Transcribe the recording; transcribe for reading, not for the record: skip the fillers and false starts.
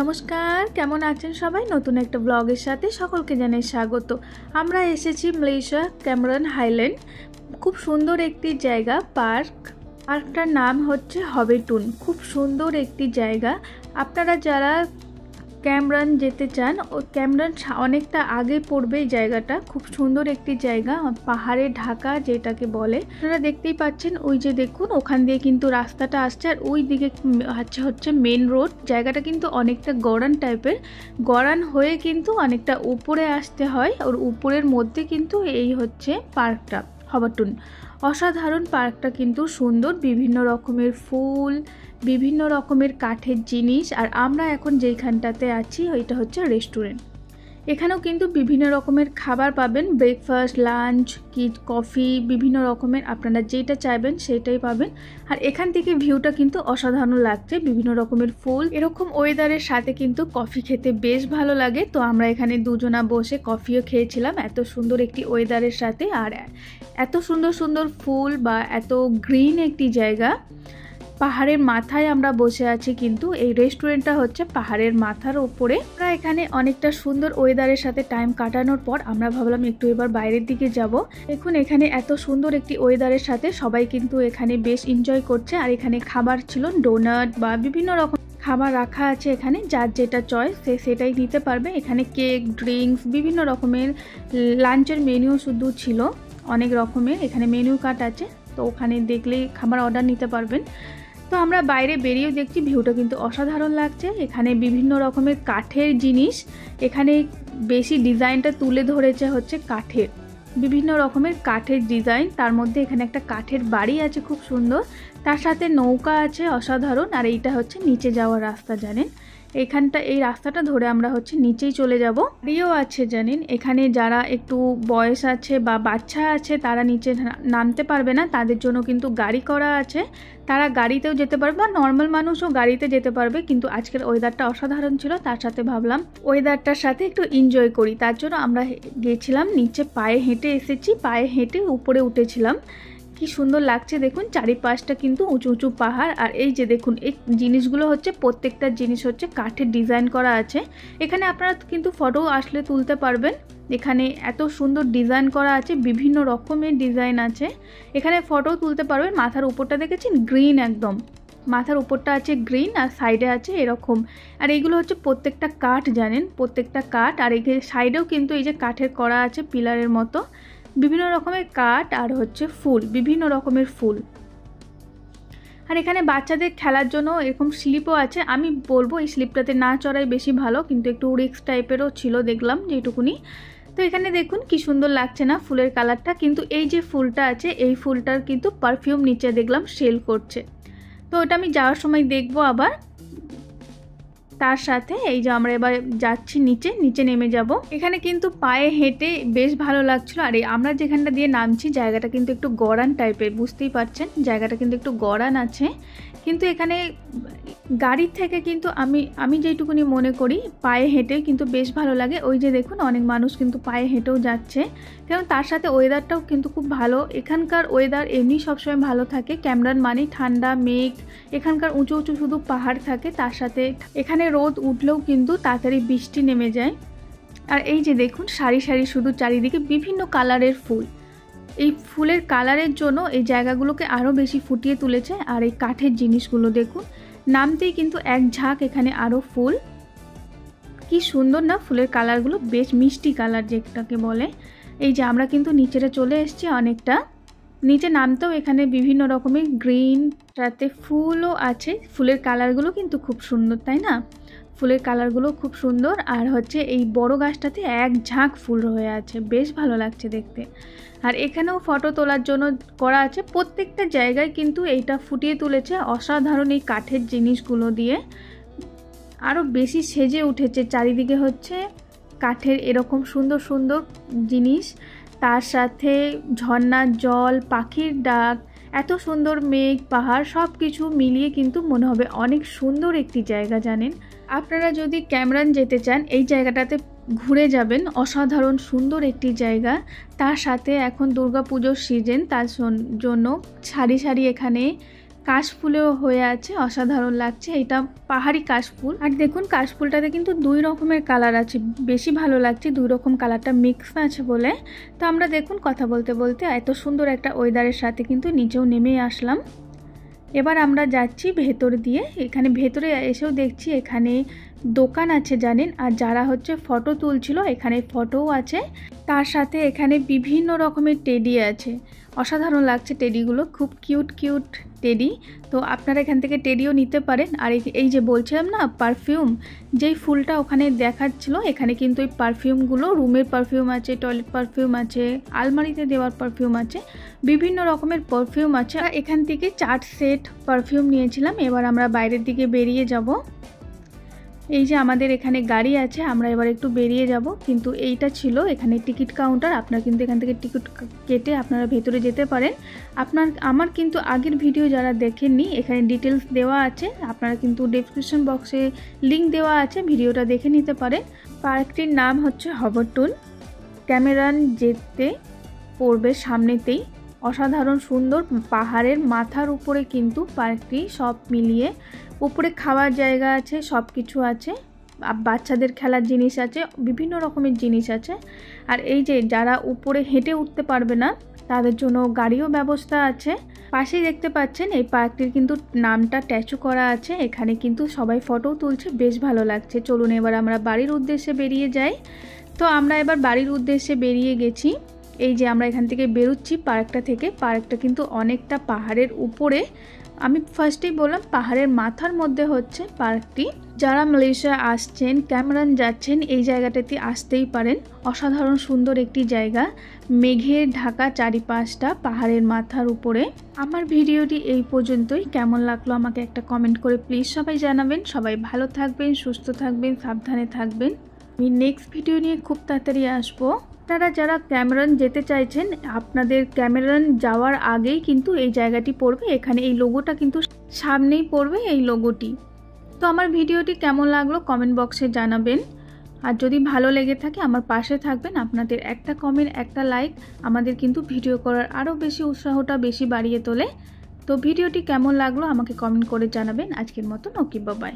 নমস্কার, কেমন আছেন সবাই? নতুন একটা ব্লগের সাথে সকলকে জানাই স্বাগত। আমরা এসেছি মালয়েশিয়া ক্যামেরন হাইল্যান্ড। খুব সুন্দর একটি জায়গা, পার্কটার নাম হচ্ছে হবেটুন। খুব সুন্দর একটি জায়গা। আপনারা যারা ক্যামেরন যেতে চান, ও ক্যামেরন অনেকটা আগে পড়বে এই জায়গাটা। খুব সুন্দর একটি জায়গা, পাহাড়ে ঢাকা যেটাকে বলে। আপনারা দেখতেই পাচ্ছেন, ওই যে দেখুন ওখান দিয়ে কিন্তু রাস্তাটা আসছে, আর ওই দিকে হচ্ছে মেন রোড। জায়গাটা কিন্তু অনেকটা গড়ান টাইপের, গড়ান হয়ে কিন্তু অনেকটা উপরে আসতে হয়। ওর উপরের মধ্যে কিন্তু এই হচ্ছে পার্কটা হবেটুন। অসাধারণ পার্কটা কিন্তু সুন্দর, বিভিন্ন রকমের ফুল, বিভিন্ন রকমের কাঠের জিনিস। আর আমরা এখন যেইখানটাতে আছি ওইটা হচ্ছে রেস্টুরেন্ট। এখানেও কিন্তু বিভিন্ন রকমের খাবার পাবেন, ব্রেকফাস্ট, লাঞ্চ, কফি, বিভিন্ন রকমের আপনারা যেটা চাইবেন সেটাই পাবেন। আর এখান থেকে ভিউটা কিন্তু অসাধারণ লাগছে, বিভিন্ন রকমের ফুল। এরকম ওয়েদারের সাথে কিন্তু কফি খেতে বেশ ভালো লাগে। তো আমরা এখানে দুজনা বসে কফিও খেয়েছিলাম এত সুন্দর একটি ওয়েদারের সাথে। আর এত সুন্দর সুন্দর ফুল বা এত গ্রিন একটি জায়গা, পাহাড়ের মাথায় আমরা বসে আছি। কিন্তু এই রেস্টুরেন্টটা হচ্ছে পাহাড়ের মাথার উপরে। আমরা এখানে অনেকটা সুন্দর ওয়েদারের সাথে টাইম কাটানোর পর আমরা ভাবলাম একটু এবার বাইরের দিকে যাব। দেখুন এখানে এত সুন্দর একটি ওয়েদারের সাথে সবাই কিন্তু এখানে বেশ এনজয় করছে। আর এখানে খাবার ছিল, ডোনাট বা বিভিন্ন রকম খাবার রাখা আছে। এখানে যার যেটা চয়েস সে সেটাই নিতে পারবে। এখানে কেক, ড্রিঙ্কস, বিভিন্ন রকমের লাঞ্চের মেনু শুধু ছিল, অনেক রকমের এখানে মেনু কার্ড আছে। তো ওখানে দেখলেই খাবার অর্ডার নিতে পারবেন। তো আমরা বাইরে বেরিয়েও দেখছি ভিউটা কিন্তু অসাধারণ লাগছে। এখানে বিভিন্ন রকমের কাঠের জিনিস, এখানে বেশি ডিজাইনটা তুলে ধরেছে হচ্ছে কাঠের, বিভিন্ন রকমের কাঠের ডিজাইন। তার মধ্যে এখানে একটা কাঠের বাড়ি আছে খুব সুন্দর, তার সাথে নৌকা আছে অসাধারণ। আর এইটা হচ্ছে নিচে যাওয়ার রাস্তা, জানেন এই রাস্তাটা ধরে আমরা হচ্ছে নিচেই চলে যাব। গাড়িও আছে জানেন, এখানে যারা একটু বয়স আছে বা বাচ্চা আছে তারা নিচে নামতে পারবে না, তাদের জন্য কিন্তু গাড়ি করা আছে। তারা গাড়িতেও যেতে পারবে বা নর্মাল মানুষও গাড়িতে যেতে পারবে। কিন্তু আজকের ওয়েদারটা অসাধারণ ছিল, তার সাথে ভাবলাম ওয়েদারটার সাথে একটু এনজয় করি। তার জন্য আমরা গেছিলাম নিচে, পায়ে হেঁটে এসেছি, পায়ে হেঁটে উপরে উঠেছিলাম। কি সুন্দর লাগছে দেখুন, চারিপাশটা কিন্তু উঁচু উঁচু পাহাড়। আর এই যে দেখুন এই জিনিসগুলো হচ্ছে, প্রত্যেকটা জিনিস হচ্ছে কাঠের ডিজাইন করা আছে। এখানে আপনারা কিন্তু ফটো আসলে তুলতে পারবেন। এখানে এত সুন্দর ডিজাইন করা আছে, বিভিন্ন রকমের ডিজাইন আছে, এখানে ফটো তুলতে পারবেন। মাথার উপরটা দেখেছেন গ্রিন, একদম মাথার উপরটা আছে গ্রিন, আর সাইডে আছে এরকম। আর এইগুলো হচ্ছে প্রত্যেকটা কাঠ, জানেন প্রত্যেকটা কাঠ। আর এখানে সাইডেও কিন্তু এই যে কাঠের করা আছে পিলারের মতো, বিভিন্ন রকমের কাঠ আর হচ্ছে ফুল, বিভিন্ন রকমের ফুল। আর এখানে বাচ্চাদের খেলার জন্য এরকম স্লিপও আছে। আমি বলবো এই স্লিপটাতে না চড়াই বেশি ভালো, কিন্তু একটু রিস্ক টাইপেরও ছিল দেখলাম যেটুকুনি। তো এখানে দেখুন কি সুন্দর লাগছে না ফুলের কালারটা। কিন্তু এই যে ফুলটা আছে, এই ফুলটার কিন্তু পারফিউম নিচে দেখলাম সেল করছে। তো ওটা আমি যাওয়ার সময় দেখবো আবার। তার সাথে এই যে আমরা এবার যাচ্ছি নিচে নেমে যাব। এখানে কিন্তু পায়ে হেঁটে বেশ ভালো লাগছিল। আর আমরা যেখানটা দিয়ে নামছি জায়গাটা কিন্তু একটু গড়ান টাইপের, বুঝতেই পারছেন জায়গাটা কিন্তু একটু গড়ান আছে। কিন্তু এখানে গাড়ির থেকে কিন্তু আমি যেটুকুনি মনে করি পায়ে হেঁটেও কিন্তু বেশ ভালো লাগে। ওই যে দেখুন অনেক মানুষ কিন্তু পায়ে হেঁটেও যাচ্ছে, কারণ তার সাথে ওয়েদারটাও কিন্তু খুব ভালো। এখানকার ওয়েদার এমনি সবসময় ভালো থাকে। ক্যামেরন মানে ঠান্ডা, মেঘ, এখানকার উঁচু উঁচু শুধু পাহাড় থাকে, তার সাথে এখানে রোদ উঠলেও কিন্তু তাড়াতাড়ি বৃষ্টি নেমে যায়। আর এই যে দেখুন সারি সারি শুধু চারিদিকে বিভিন্ন কালারের ফুল। এই ফুলের কালারের জন্য এই জায়গাগুলোকে আরও বেশি ফুটিয়ে তুলেছে। আর এই কাঠের জিনিসগুলো দেখুন, নামতেই কিন্তু এক ঝাঁক এখানে আরও ফুল। কি সুন্দর না ফুলের কালারগুলো, বেশ মিষ্টি কালার যেটাকে বলে। এই যে আমরা কিন্তু নিচেটা চলে এসেছি অনেকটা। নিচে নামতেও এখানে বিভিন্ন রকমের গ্রিন, সাথে ফুলও আছে। ফুলের কালারগুলো কিন্তু খুব সুন্দর, তাই না? ফুলের কালারগুলো খুব সুন্দর। আর হচ্ছে এই বড় গাছটাতে এক ঝাঁক ফুল হয়ে আছে, বেশ ভালো লাগছে দেখতে। আর এখানেও ফটো তোলার জন্য করা আছে। প্রত্যেকটা জায়গায় কিন্তু এইটা ফুটিয়ে তুলেছে অসাধারণ এই কাঠের জিনিসগুলো দিয়ে, আরও বেশি সেজে উঠেছে। চারিদিকে হচ্ছে কাঠের এরকম সুন্দর সুন্দর জিনিস, তার সাথে ঝর্ণার জল, পাখির ডাক, এত সুন্দর মেঘ, পাহাড়, সব কিছু মিলিয়ে কিন্তু মনে হবে অনেক সুন্দর একটি জায়গা। জানেন আপনারা যদি ক্যামেরন যেতে চান এই জায়গাটাতে ঘুরে যাবেন, অসাধারণ সুন্দর একটি জায়গা। তার সাথে এখন দুর্গাপুজোর সিজন, তার জন্য সারি সারি এখানে কাশফুলেও হয়ে আছে, অসাধারণ লাগছে। এটা পাহাড়ি কাশফুল। আর দেখুন কাশফুলটাতে কিন্তু 2 রকমের কালার আছে, বেশি ভালো লাগছে 2 রকম কালারটা মিক্স আছে বলে। তো আমরা দেখুন কথা বলতে বলতে এত সুন্দর একটা ওয়েদারের সাথে কিন্তু নিচেও নেমে আসলাম। এবার আমরা যাচ্ছি ভেতর দিয়ে। এখানে ভেতরে এসেও দেখছি এখানে দোকান আছে জানেন, আর যারা হচ্ছে ফটো তুলছিল এখানে ফটোও আছে, তার সাথে এখানে বিভিন্ন রকমের টেডি আছে। অসাধারণ লাগছে টেডিগুলো, খুব কিউট কিউট টেডি। তো আপনারা এখান থেকে টেডিও নিতে পারেন। আর এই যে বলছিলাম না পারফিউম, যেই ফুলটা ওখানে দেখাচ্ছিল, এখানে কিন্তু এই পারফিউমগুলো, রুমের পারফিউম আছে, টয়লেট পারফিউম আছে, আলমারিতে দেওয়ার পারফিউম আছে, বিভিন্ন রকমের পারফিউম আছে। এখান থেকে 4 সেট পারফিউম নিয়েছিলাম। এবার আমরা বাইরের দিকে বেরিয়ে যাব। এই যে আমাদের এখানে গাড়ি আছে, আমরা এবার একটু বেরিয়ে যাব। কিন্তু এইটা ছিল এখানে টিকিট কাউন্টার, আপনারা কিন্তু এখান থেকে টিকিট কেটে আপনারা ভেতরে যেতে পারেন। আমার কিন্তু আগের ভিডিও যারা দেখেননি, এখানে ডিটেলস দেওয়া আছে, আপনারা কিন্তু ডেসক্রিপশন বক্সে লিংক দেওয়া আছে, ভিডিওটা দেখে নিতে পারেন। পার্কটির নাম হচ্ছে হভারটুন। ক্যামেরন যেতে পড়বে সামনেতেই। অসাধারণ সুন্দর, পাহাড়ের মাথার উপরে কিন্তু পার্কটি, সব মিলিয়ে উপরে খাওয়ার জায়গা আছে, সব কিছু আছে, বাচ্চাদের খেলার জিনিস আছে, বিভিন্ন রকমের জিনিস আছে। আর এই যে যারা উপরে হেঁটে উঠতে পারবে না তাদের জন্য গাড়িও ব্যবস্থা আছে। পাশেই দেখতে পাচ্ছেন এই পার্কটির কিন্তু নামটা ট্যাচু করা আছে। এখানে কিন্তু সবাই ফটো তুলছে, বেশ ভালো লাগছে। চলুন এবার আমরা বাড়ির উদ্দেশ্যে বেরিয়ে যাই। তো আমরা এবার বাড়ির উদ্দেশ্যে বেরিয়ে গেছি। এই যে আমরা এখান থেকে বেরোচ্ছি পার্কটা থেকে। পার্কটা কিন্তু অনেকটা পাহাড়ের উপরে, আমি ফার্স্টেই বললাম পাহাড়ের মাথার মধ্যে হচ্ছে পার্কটি। যারা মালয়েশিয়া আসছেন, ক্যামেরন যাচ্ছেন, এই জায়গাটাতে আসতেই পারেন। অসাধারণ সুন্দর একটি জায়গা, মেঘের ঢাকা চারিপাশটা পাহাড়ের মাথার উপরে। আমার ভিডিওটি এই পর্যন্তই। কেমন লাগলো আমাকে একটা কমেন্ট করে প্লিজ সবাই জানাবেন। সবাই ভালো থাকবেন, সুস্থ থাকবেন, সাবধানে থাকবেন। আমি নেক্সট ভিডিও নিয়ে খুব তাড়াতাড়ি আসবো। আপনারা যারা ক্যামেরন যেতে চাইছেন, আপনাদের ক্যামেরন যাওয়ার আগেই কিন্তু এই জায়গাটি পড়বে, এখানে এই লোগোটা কিন্তু সামনেই পড়বে, এই লোগোটি। তো আমার ভিডিওটি কেমন লাগলো কমেন্ট বক্সে জানাবেন। আর যদি ভালো লেগে থাকে আমার পাশে থাকবেন। আপনাদের একটা কমেন্ট, একটা লাইক আমাদের কিন্তু ভিডিও করার আরও বেশি উৎসাহটা বেশি বাড়িয়ে তোলে। তো ভিডিওটি কেমন লাগলো আমাকে কমেন্ট করে জানাবেন। আজকের মতন ওকে, বাই।